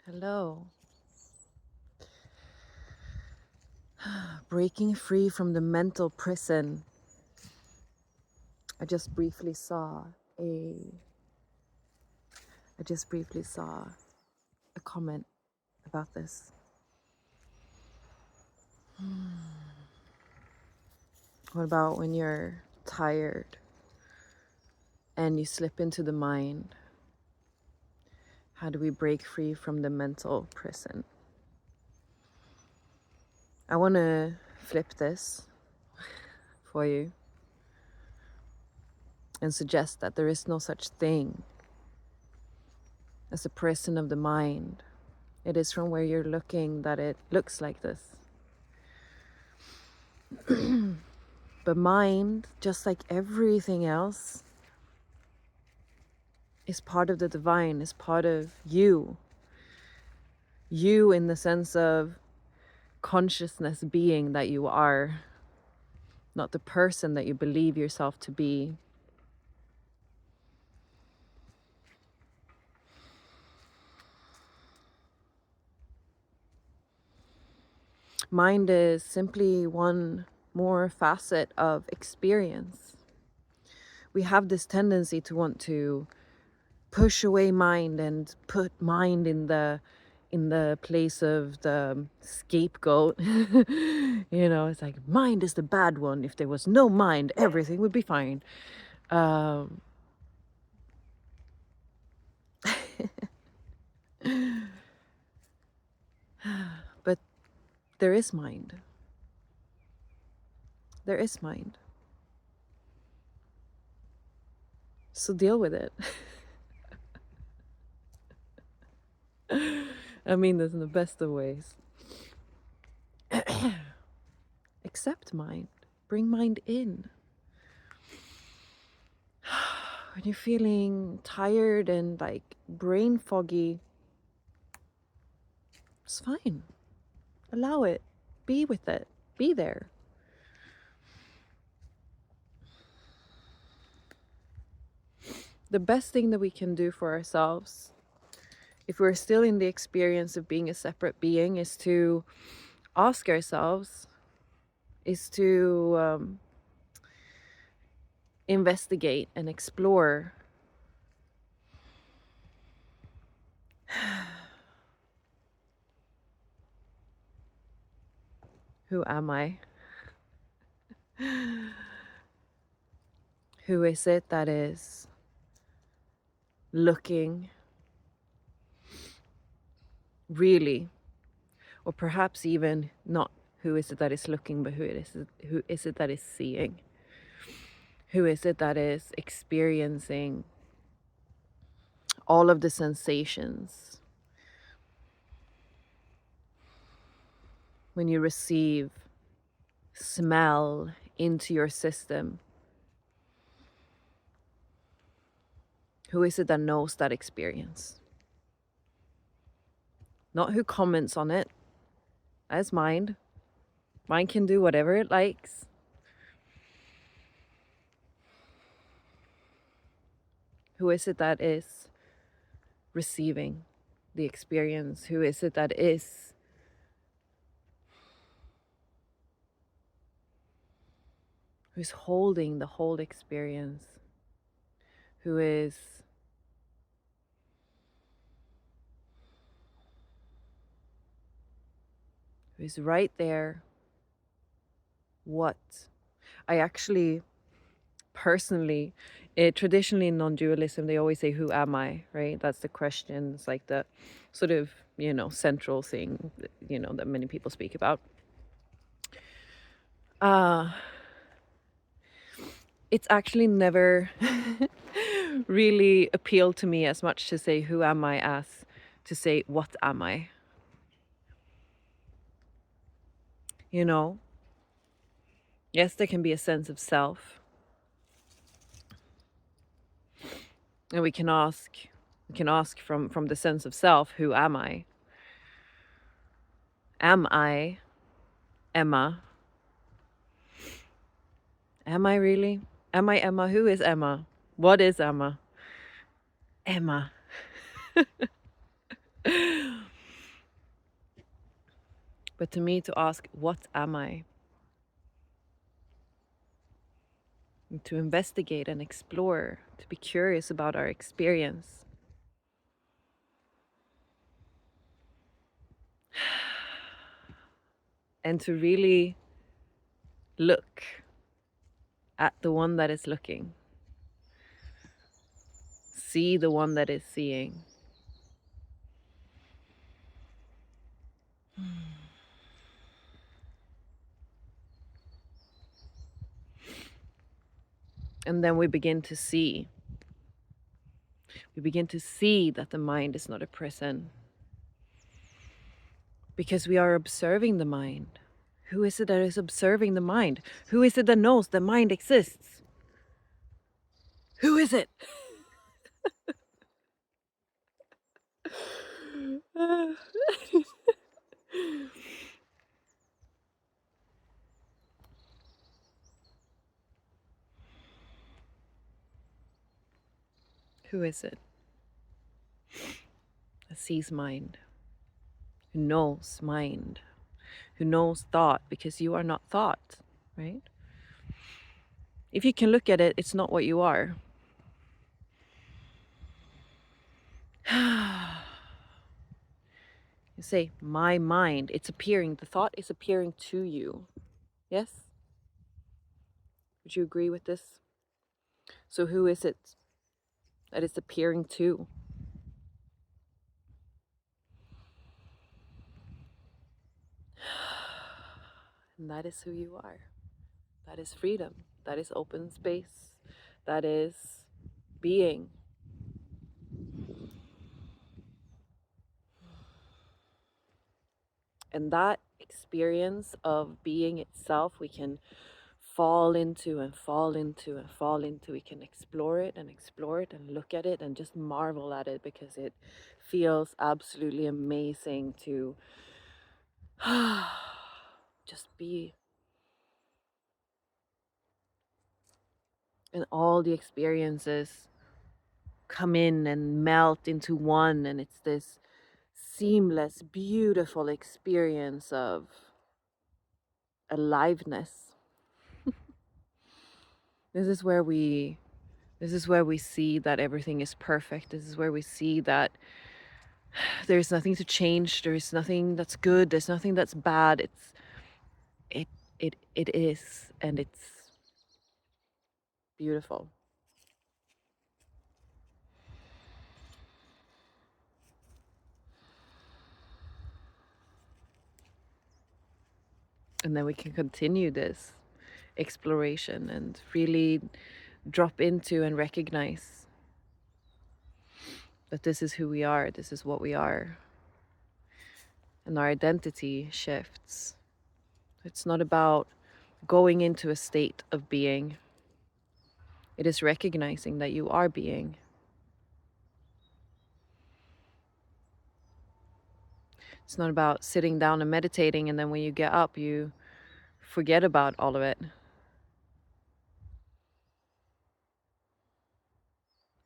Hello. Breaking free from the mental prison. I just briefly saw a comment about this. What about when you're tired and you slip into the mind? How do we break free from the mental prison? I want to flip this for you and suggest that there is no such thing as a prison of the mind. It is from where you're looking that it looks like this. But mind, just like everything else, is part of the divine, is part of you. You in the sense of consciousness being that you are, not the person that you believe yourself to be. Mind is simply one more facet of experience. We have this tendency to want to push away mind and put mind in the place of the scapegoat. It's like mind is the bad one. If there was no mind, everything would be fine. But there is mind. There is mind. So deal with it. I mean this in the best of ways. Accept mind. Bring mind in. When you're feeling tired and like brain foggy, it's fine. Allow it. Be with it. Be there. The best thing that we can do for ourselves, if we're still in the experience of being a separate being, is to ask ourselves, is to investigate and explore who am I? Who is it that is looking really, or perhaps even not who is it that is looking, but who is it that is seeing? Who is it that is experiencing all of the sensations when you receive smell into your system? Who is it that knows that experience? Not who comments on it. That's mind. Mind can do whatever it likes. Who is it that is receiving the experience? Who is it that is who's holding the whole experience? Who's right there? What? I actually, personally, traditionally in non-dualism, they always say, who am I, right? That's the question. It's like the sort of, central thing, that many people speak about. It's actually never really appealed to me as much to say, who am I, as to say, what am I? Yes, there can be a sense of self. And we can ask from the sense of self, who am I? Am I Emma? Am I really? Am I Emma? Who is Emma? What is Emma? Emma. but to me to ask, what am I? And to investigate and explore, to be curious about our experience. And to really look at the one that is looking, see the one that is seeing. And then we begin to see. We begin to see that the mind is not a prison, because we are observing the mind. Who is it that is observing the mind? Who is it that knows the mind exists? Who is it? Who is it that sees mind? Who knows mind? Who knows thought? Because you are not thought, right? If you can look at it, it's not what you are. You say, my mind, it's appearing, the thought is appearing to you. Yes? Would you agree with this? So who is it that it's appearing to? And that is who you are. That is freedom. That is open space. That is being. And that experience of being itself, we can fall into and fall into and fall into. We can explore it and look at it and just marvel at it, because it feels absolutely amazing to just be. And all the experiences come in and melt into one, and it's this seamless, beautiful experience of aliveness. This is where we see that everything is perfect. This is where we see that there's nothing to change, there's nothing that's good, there's nothing that's bad. It is, and it's beautiful. And then we can continue this exploration and really drop into and recognize that this is who we are, this is what we are. And our identity shifts. It's not about going into a state of being. It is recognizing that you are being. It's not about sitting down and meditating, and then when you get up, you forget about all of it.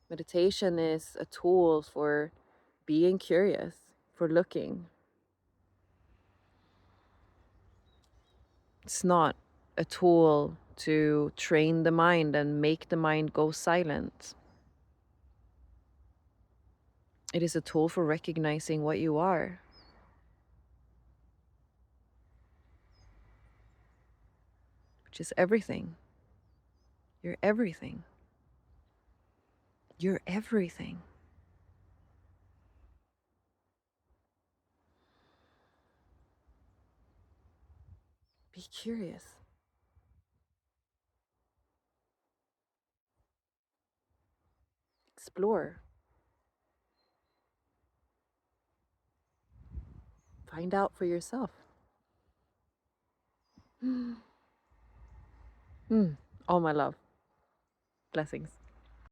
Meditation is a tool for being curious, for looking. It's not a tool to train the mind and make the mind go silent. It is a tool for recognizing what you are. Which is everything. You're everything. You're everything. Be curious. Explore. Find out for yourself. All my love. Blessings.